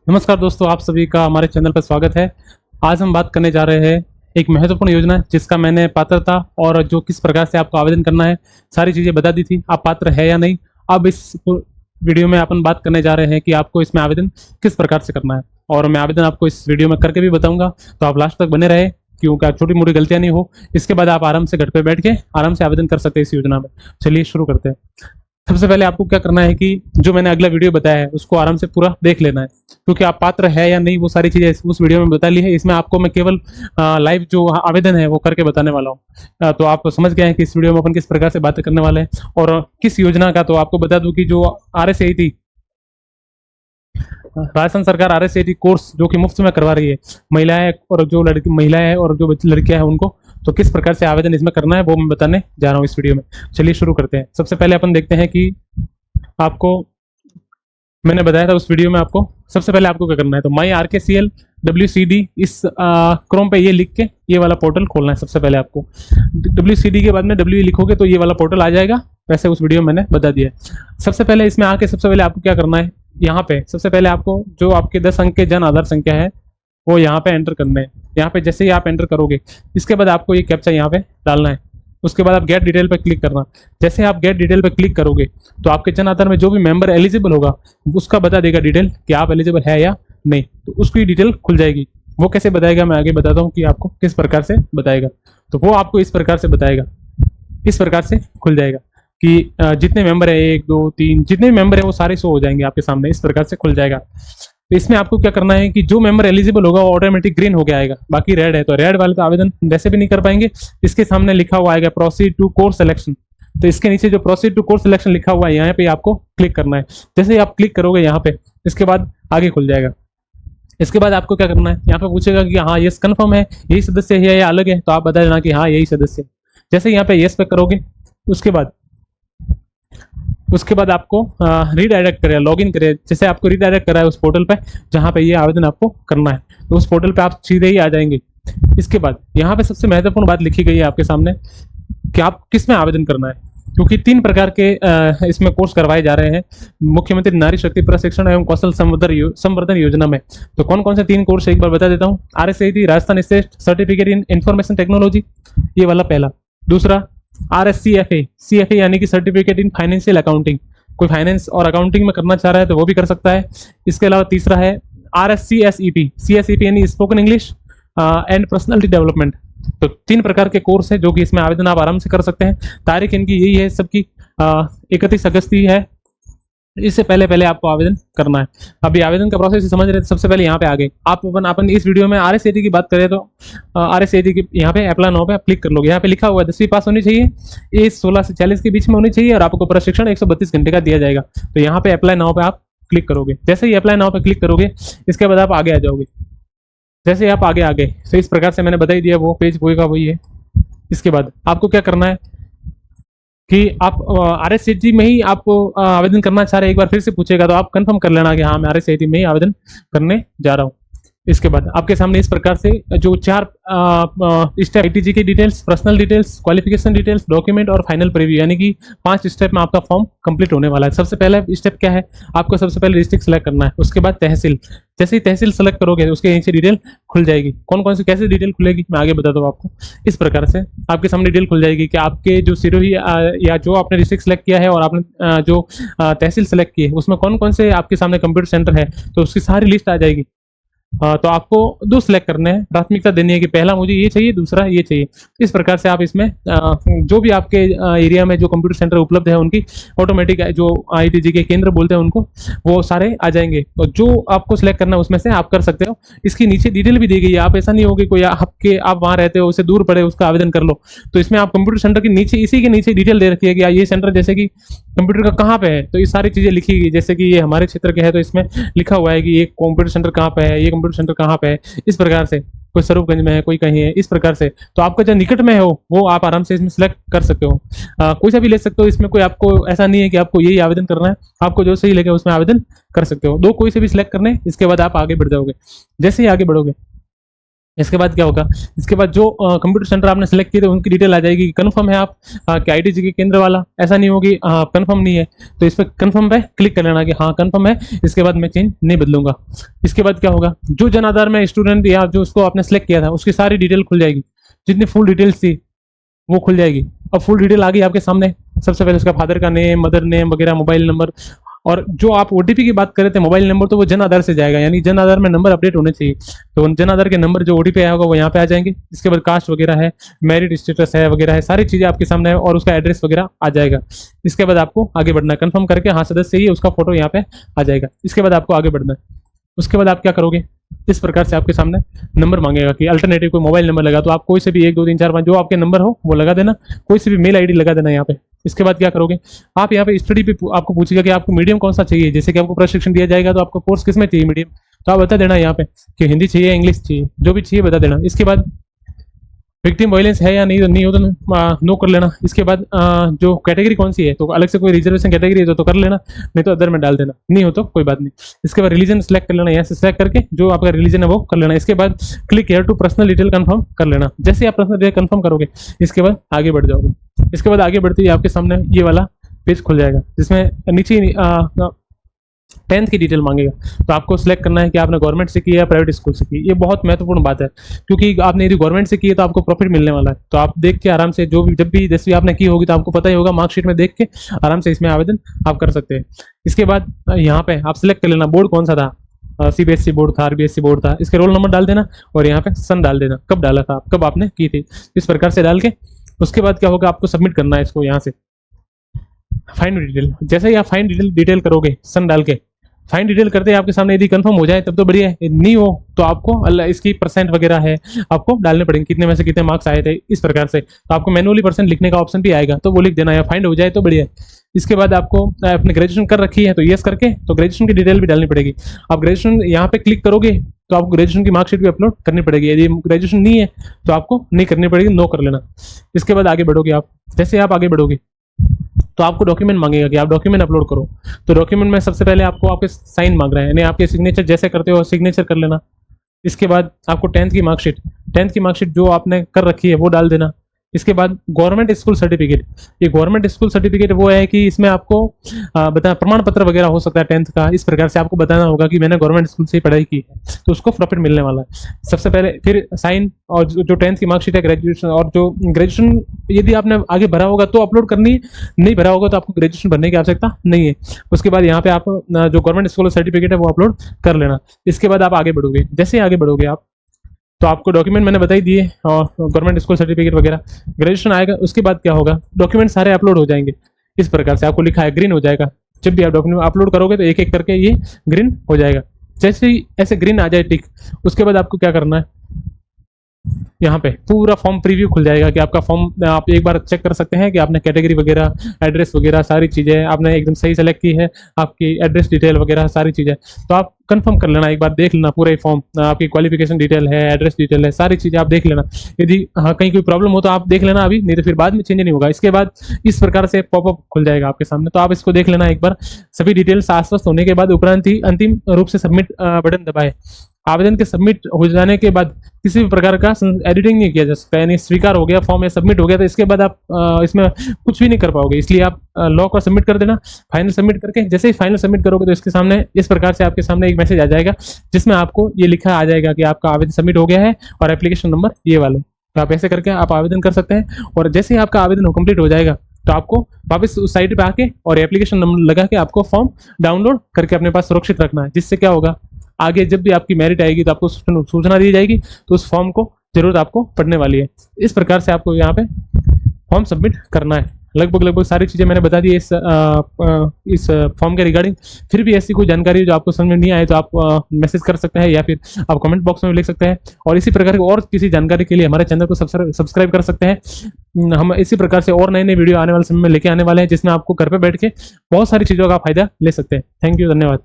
नमस्कार दोस्तों, आप सभी का हमारे चैनल पर स्वागत है। आज हम बात करने जा रहे हैं एक महत्वपूर्ण योजना जिसका मैंने पात्रता और जो किस प्रकार से आपको आवेदन करना है, सारी चीज़ें बता दी थी। आप पात्र है या नहीं। अब इस वीडियो में अपन बात करने जा रहे हैं कि आपको इसमें आवेदन किस प्रकार से करना है, और मैं आवेदन आपको इस वीडियो में करके भी बताऊंगा। तो आप लास्ट तक बने रहे, क्योंकि छोटी मोटी गलतियां नहीं हो। इसके बाद आप आराम से घर पे बैठ के आराम से आवेदन कर सकते हैं इस योजना में। चलिए शुरू करते हैं। सबसे पहले आपको क्या करना है कि जो मैंने अगला वीडियो बताया है उसको आराम से पूरा देख लेना है, क्योंकि आप पात्र है या नहीं वो सारी चीजें उस वीडियो में बता ली है। इसमें आपको मैं केवल लाइव जो आवेदन है वो करके बताने वाला हूँ। तो आप समझ गए हैं कि इस वीडियो में अपन किस प्रकार से बातें करने वाले हैं और किस योजना का। तो आपको बता दूं कि जो RSAT राजस्थान सरकार RSAT कोर्स जो कि मुफ्त में करवा रही है महिलाएं और जो महिलाएं और जो लड़कियां हैं उनको, तो किस प्रकार से आवेदन इसमें करना है वो मैं बताने जा रहा हूँ इस वीडियो में। चलिए शुरू करते हैं। सबसे पहले अपन देखते हैं कि आपको मैंने बताया था उस वीडियो में आपको सबसे पहले आपको क्या करना है। तो माई RKCL WCD इस क्रोम पे ये लिख के ये वाला पोर्टल खोलना है। सबसे पहले आपको WCD के बाद में WE लिखोगे तो ये वाला पोर्टल आ जाएगा। वैसे उस वीडियो में मैंने बता दिया है। सबसे पहले इसमें आके सबसे पहले आपको क्या करना है, यहाँ पे सबसे पहले आपको जो आपके 10 अंक के जन आधार संख्या है वो यहाँ पे एंटर करना है। यहाँ पे जैसे ही आप एंटर करोगे इसके बाद आपको ये कैप्चा यहाँ पे डालना है। उसके बाद आप गेट डिटेल पे क्लिक करना। जैसे आप गेट डिटेल पे क्लिक करोगे तो आपके जन आधार में जो भी मेंबर एलिजिबल होगा उसका बता देगा डिटेल कि आप एलिजिबल है या नहीं। तो उसकी डिटेल खुल जाएगी। वो कैसे बताएगा मैं आगे बताता हूँ कि आपको किस प्रकार से बताएगा। तो वो आपको इस प्रकार से बताएगा, इस प्रकार से खुल जाएगा कि जितने मेंबर है 1 2 3 जितने भी मेंबर है वो सारे शो हो जाएंगे आपके सामने। इस प्रकार से खुल जाएगा। तो इसमें आपको क्या करना है कि जो मेंबर एलिजिबल होगा वो ऑटोमेटिक ग्रीन हो गया आएगा, बाकी रेड है तो रेड वाले तो आवेदन वैसे भी नहीं कर पाएंगे। इसके सामने लिखा हुआ आएगा प्रोसीड टू कोर्स सिलेक्शन। तो इसके नीचे जो प्रोसीड टू कोर्स सिलेक्शन लिखा हुआ है यहाँ पे आपको क्लिक करना है। जैसे ही आप क्लिक करोगे यहाँ पे इसके बाद आगे खुल जाएगा। इसके बाद आपको क्या करना है, यहाँ पे पूछेगा कि हाँ यस कन्फर्म है, यही सदस्य है या अलग है। तो आप बता देना कि हाँ यही सदस्य है। जैसे यहाँ पे यस पे करोगे उसके बाद आपको रीडायरेक्ट करेगा, लॉगिन करेगा। जैसे आपको रीडायरेक्ट करा है उस पोर्टल पे जहाँ पे ये आवेदन आपको करना है, तो उस पोर्टल पे आप सीधे ही आ जाएंगे। इसके बाद यहाँ पे सबसे महत्वपूर्ण बात लिखी गई है आपके सामने कि आप किस में आवेदन करना है, क्योंकि 3 प्रकार के इसमें कोर्स करवाए जा रहे हैं मुख्यमंत्री नारी शक्ति प्रशिक्षण एवं कौशल संवर्धन योजना में। तो कौन कौन से 3 कोर्स एक बार बता देता हूँ। RSAT Rajasthan state certificate in information technology, ये वाला पहला। दूसरा CFA यानी कि सर्टिफिकेट इन फाइनेंशियल अकाउंटिंग, कोई फाइनेंस और अकाउंटिंग में करना चाह रहा है तो वो भी कर सकता है। इसके अलावा तीसरा है CSEP यानी spoken English and personality development. तो 3 प्रकार के कोर्स है जो कि इसमें आवेदन आप आराम से कर सकते हैं। तारीख इनकी यही है सबकी 31 अगस्त की है। इससे पहले पहले आपको आवेदन करना है। अभी आवेदन का प्रोसेस समझ रहे थे। सबसे पहले यहाँ पे आ गए आप अपन इस वीडियो में RSAT की बात करें तो RSAT की यहाँ पे अप्लाई नाउ पे आप क्लिक कर लोगे। यहाँ पे लिखा हुआ है 10वीं पास होनी चाहिए, एज 16 से 40 के बीच में होनी चाहिए और आपको प्रशिक्षण 132 घंटे का दिया जाएगा। तो यहाँ पे अप्लाई नाउ पे आप क्लिक करोगे। जैसे ही अप्लाई नाउ पे क्लिक करोगे इसके बाद आप आगे आ जाओगे। जैसे ही आप आगे आ गए तो इस प्रकार से मैंने बता ही दिया, वो पेज वही का वही है। इसके बाद आपको क्या करना है कि आप RSAT में ही आप आवेदन करना चाह रहे हैं। एक बार फिर से पूछेगा तो आप कंफर्म कर लेना कि हाँ मैं RSAT में ही आवेदन करने जा रहा हूँ। इसके बाद आपके सामने इस प्रकार से जो 4 स्टेप ITG की details, personal details, qualification details, document और फाइनल प्रीव्यू, यानी कि 5 स्टेप में आपका फॉर्म कंप्लीट होने वाला है। सबसे पहले स्टेप क्या है, आपको सबसे पहले डिस्ट्रिक्ट सेलेक्ट करना है। उसके बाद तहसील, जैसे ही तहसील सेलेक्ट करोगे उसके नीचे डिटेल खुल जाएगी। कौन कौन सी कैसे डिटेल खुलेगी मैं आगे बताता हूँ आपको। इस प्रकार से आपके सामने डिटेल खुल जाएगी कि आपके जो सिरोही या जो आपने डिस्ट्रिक्ट सेलेक्ट किया है और आपने जो तहसील सेलेक्ट की है उसमें कौन कौन से आपके सामने कंप्यूटर सेंटर है, तो उसकी सारी लिस्ट आ जाएगी। तो आपको 2 सिलेक्ट करने हैं, प्राथमिकता देनी है कि पहला मुझे ये चाहिए, दूसरा ये चाहिए। इस प्रकार से आप इसमें जो भी आपके एरिया में जो कंप्यूटर सेंटर उपलब्ध है उनकी ऑटोमेटिक जो ITG के केंद्र बोलते हैं उनको, वो सारे आ जाएंगे। तो जो आपको सिलेक्ट करना है उसमें से आप कर सकते हो। इसकी नीचे डिटेल भी दी गई है। आप ऐसा नहीं हो कि कोई आपके आप वहाँ रहते हो उससे दूर पड़े उसका आवेदन कर लो। तो इसमें आप कंप्यूटर सेंटर के नीचे इसी के नीचे डिटेल दे रखी है कि ये सेंटर जैसे कि कंप्यूटर का कहाँ पे है, तो ये सारी चीजें लिखी गई। जैसे कि ये हमारे क्षेत्र के है तो इसमें लिखा हुआ है कि ये कंप्यूटर सेंटर कहाँ पे है, ये कंप्यूटर सेंटर कहाँ पे है। इस प्रकार से कोई स्वरूपगंज में है, कोई कहीं है, इस प्रकार से। तो आपका जो निकट में हो वो आप आराम से इसमें सिलेक्ट कर सकते हो। कोई सा भी ले सकते हो। इसमें कोई आपको ऐसा नहीं है कि आपको यही आवेदन करना है, आपको जो सही लगे उसमें आवेदन कर सकते हो। 2 कोई से भी सिलेक्ट करने, इसके बाद आप आगे बढ़ जाओगे। जैसे ही आगे बढ़ोगे इसके बाद क्या होगा, इसके बाद जो कंप्यूटर सेंटर आपने सेलेक्ट किए थे उनकी डिटेल आ जाएगी, कंफर्म है आप कि आईटीजी के केंद्र वाला, ऐसा नहीं होगी कंफर्म नहीं है तो इस पर कंफर्म पे क्लिक कर लेना कि हाँ कंफर्म है, इसके बाद मैं चेंज नहीं बदलूंगा। इसके बाद क्या होगा, जो जन आधार में स्टूडेंट या जो उसको आपने सेलेक्ट किया था उसकी सारी डिटेल खुल जाएगी, जितनी फुल डिटेल्स थी वो खुल जाएगी। अब फुल डिटेल आ गई आपके सामने, सबसे पहले उसका फादर का नेम, मदर नेम वगैरह, मोबाइल नंबर, और जो आप ओटीपी की बात कर रहे थे मोबाइल नंबर, तो वो जन आधार से जाएगा, यानी जन आधार में नंबर अपडेट होने चाहिए, तो जन आधार के नंबर जो ओटीपी आया होगा वो यहाँ पे आ जाएंगे। इसके बाद कास्ट वगैरह है, मैरिड स्टेटस है वगैरह है, सारी चीजें आपके सामने है और उसका एड्रेस वगैरह आ जाएगा। इसके बाद आपको आगे बढ़ना है, कंफर्म करके हाँ सदस्य ही उसका फोटो यहाँ पे आ जाएगा। इसके बाद आपको आगे बढ़ना है। उसके बाद आप क्या करोगे, इस प्रकार से आपके सामने नंबर मांगेगा कि अल्टरनेटिव कोई मोबाइल नंबर लगा, तो आप कोई से भी 1 2 3 4 5 जो आपके नंबर हो वो लगा देना, कोई से भी मेल आईडी लगा देना यहाँ पे। इसके बाद क्या करोगे, आप यहाँ पे स्टडी पे आपको पूछेगा कि आपको मीडियम कौन सा चाहिए, जैसे कि आपको प्रशिक्षण दिया जाएगा तो आपको कोर्स किस में चाहिए मीडियम, तो आप बता देना यहाँ पे कि हिंदी चाहिए, इंग्लिश चाहिए, जो भी चाहिए बता देना। इसके बाद विक्टिम वायलेंस है या नहीं हो तो नो कर लेना। इसके बाद जो कैटेगरी कौन सी है, तो अलग से कोई रिजर्वेशन कैटेगरी है तो कर लेना, नहीं तो अदर में डाल देना, नहीं हो तो कोई बात नहीं। इसके बाद रिलीजन सेलेक्ट कर लेना, यहाँ से सेलेक्ट करके जो आपका रिलीजन है वो कर लेना। इसके बाद click here to personal detail confirm कर लेना। जैसे आप पर्सनल डिटेल कंफर्म करोगे इसके बाद आगे बढ़ जाओगे। इसके बाद आगे बढ़ते ही आपके सामने ये वाला पेज खुल जाएगा, जिसमें नीचे 10th की डिटेल मांगेगा, तो आपको सिलेक्ट करना है कि आपने गवर्नमेंट से की है या प्राइवेट स्कूल से की। ये बहुत महत्वपूर्ण बात है, क्योंकि आपने यदि गवर्नमेंट से की है तो आपको प्रॉफिट मिलने वाला है, तो आप देख के आराम से जो भी जब भी 10वीं आपने की होगी तो आपको पता ही होगा, मार्कशीट में देख के आराम से इसमें आवेदन आप कर सकते हैं। इसके बाद यहाँ पे आप सिलेक्ट कर लेना बोर्ड कौन सा था, सीबीएसई बोर्ड था, आरबीएसई बोर्ड था, इसके रोल नंबर डाल देना और यहाँ पे सन डाल देना, कब डाला था, कब आपने की थी, इस प्रकार से डाल के उसके बाद क्या होगा, आपको सबमिट करना है इसको यहाँ से फाइंड डिटेल। जैसे ही आप फाइंड डिटेल करोगे सन डाल के, फाइन डिटेल करते हैं आपके सामने, यदि कंफर्म हो जाए तब तो बढ़िया है, नहीं हो तो आपको इसकी परसेंट वगैरह है आपको डालने पड़ेंगे, कितने में से कितने मार्क्स आए थे इस प्रकार से, तो आपको मैनुअली परसेंट लिखने का ऑप्शन भी आएगा, तो वो लिख देना, या फाइंड हो जाए तो बढ़िया है। इसके बाद आपको अपने ग्रेजुएशन कर रखी है तो यस करके तो ग्रेजुएशन की डिटेल भी डालनी पड़ेगी। आप ग्रेजुएशन यहाँ पे क्लिक करोगे तो आपको ग्रेजुएशन की मार्कशीट भी अपलोड करनी पड़ेगी, यदि ग्रेजुएशन नहीं है तो आपको नहीं करनी पड़ेगी, नो कर लेना। इसके बाद आगे बढ़ोगे आप, जैसे आप आगे बढ़ोगे तो आपको डॉक्यूमेंट मांगेगा कि आप डॉक्यूमेंट अपलोड करो, तो डॉक्यूमेंट में सबसे पहले आपको आपके साइन मांग रहा है, यानी आपके सिग्नेचर जैसे करते हो सिग्नेचर कर लेना। इसके बाद आपको 10th की मार्कशीट, 10th की मार्कशीट जो आपने कर रखी है वो डाल देना। इसके बाद गवर्नमेंट स्कूल सर्टिफिकेट, ये गवर्नमेंट स्कूल सर्टिफिकेट वो है कि इसमें आपको बता प्रमाण पत्र वगैरह हो सकता है 10th का, इस प्रकार से आपको बताना होगा कि मैंने गवर्नमेंट स्कूल से ही पढ़ाई की है, तो उसको प्रॉफिट मिलने वाला है सबसे पहले। फिर साइन, और जो 10th की मार्कशीट है ग्रेजुएशन, और जो ग्रेजुएशन यदि आपने आगे भरा होगा तो अपलोड करनी है, नहीं भरा होगा तो आपको ग्रेजुएशन भरने की आवश्यकता नहीं है। उसके बाद यहाँ पे आप जो गवर्नमेंट स्कूल सर्टिफिकेट है वो अपलोड कर लेना। इसके बाद आप आगे बढ़ोगे, जैसे आगे बढ़ोगे आप तो आपको डॉक्यूमेंट मैंने बताई दिए और गवर्नमेंट स्कूल सर्टिफिकेट वगैरह, ग्रेजुएशन आएगा उसके बाद क्या होगा, डॉक्यूमेंट सारे अपलोड हो जाएंगे, इस प्रकार से आपको लिखा है ग्रीन हो जाएगा, जब भी आप डॉक्यूमेंट अपलोड करोगे तो एक एक करके ये ग्रीन हो जाएगा। जैसे ही ऐसे ग्रीन आ जाए टिक, उसके बाद आपको क्या करना है, यहाँ पे पूरा फॉर्म प्रीव्यू खुल जाएगा कि आपका फॉर्म आप एक बार चेक कर सकते हैं कि आपने कैटेगरी वगैरह, एड्रेस वगैरह सारी चीज़ें आपने एकदम सही सेलेक्ट की है, आपकी एड्रेस डिटेल वगैरह सारी चीज़ें, तो आप कंफर्म कर लेना, एक बार देख लेना पूरा ही फॉर्म, आपकी क्वालिफिकेशन डिटेल है, एड्रेस डिटेल है, सारी चीज़ें आप देख लेना। यदि कहीं कोई प्रॉब्लम हो तो आप देख लेना अभी, नहीं तो फिर बाद में चेंज नहीं होगा। इसके बाद इस प्रकार से पॉपअप खुल जाएगा आपके सामने, तो आप इसको देख लेना एक बार, सभी डिटेल्स आश्वस्त होने के बाद उपरांत ही अंतिम रूप से सबमिट बटन दबाए। आवेदन के सबमिट हो जाने के बाद किसी भी प्रकार का एडिटिंग नहीं किया जा सकता, यानी स्वीकार हो गया फॉर्म या सबमिट हो गया तो इसके बाद आप इसमें कुछ भी नहीं कर पाओगे, इसलिए आप लॉ को सबमिट कर देना। फाइनल सबमिट करके जैसे ही फाइनल सबमिट करोगे तो इसके सामने इस प्रकार से आपके सामने एक मैसेज आ जाएगा, जिसमें आपको ये लिखा आ जाएगा कि आपका आवेदन सबमिट हो गया है और एप्लीकेशन नंबर ये वाले, तो आप ऐसे करके आप आवेदन कर सकते हैं। और जैसे ही आपका आवेदन कंप्लीट हो जाएगा तो आपको वापस उस साइट पे आके और एप्लीकेशन नंबर लगा के आपको फॉर्म डाउनलोड करके अपने पास सुरक्षित रखना है, जिससे क्या होगा, आगे जब भी आपकी मेरिट आएगी तो आपको सूचना दी जाएगी, तो उस फॉर्म को जरूरत आपको पढ़ने वाली है। इस प्रकार से आपको यहाँ पे फॉर्म सबमिट करना है। लगभग सारी चीज़ें मैंने बता दी इस फॉर्म के रिगार्डिंग। फिर भी ऐसी कोई जानकारी जो आपको समझ में नहीं आए तो आप मैसेज कर सकते हैं या फिर आप कमेंट बॉक्स में लिख सकते हैं, और इसी प्रकार की और किसी जानकारी के लिए हमारे चैनल को सब्सक्राइब कर सकते हैं। हम इसी प्रकार से और नए नए वीडियो आने वाले समय में लेके आने वाले हैं, जिसमें आपको घर पे बैठ के बहुत सारी चीज़ों का फायदा ले सकते हैं। थैंक यू, धन्यवाद।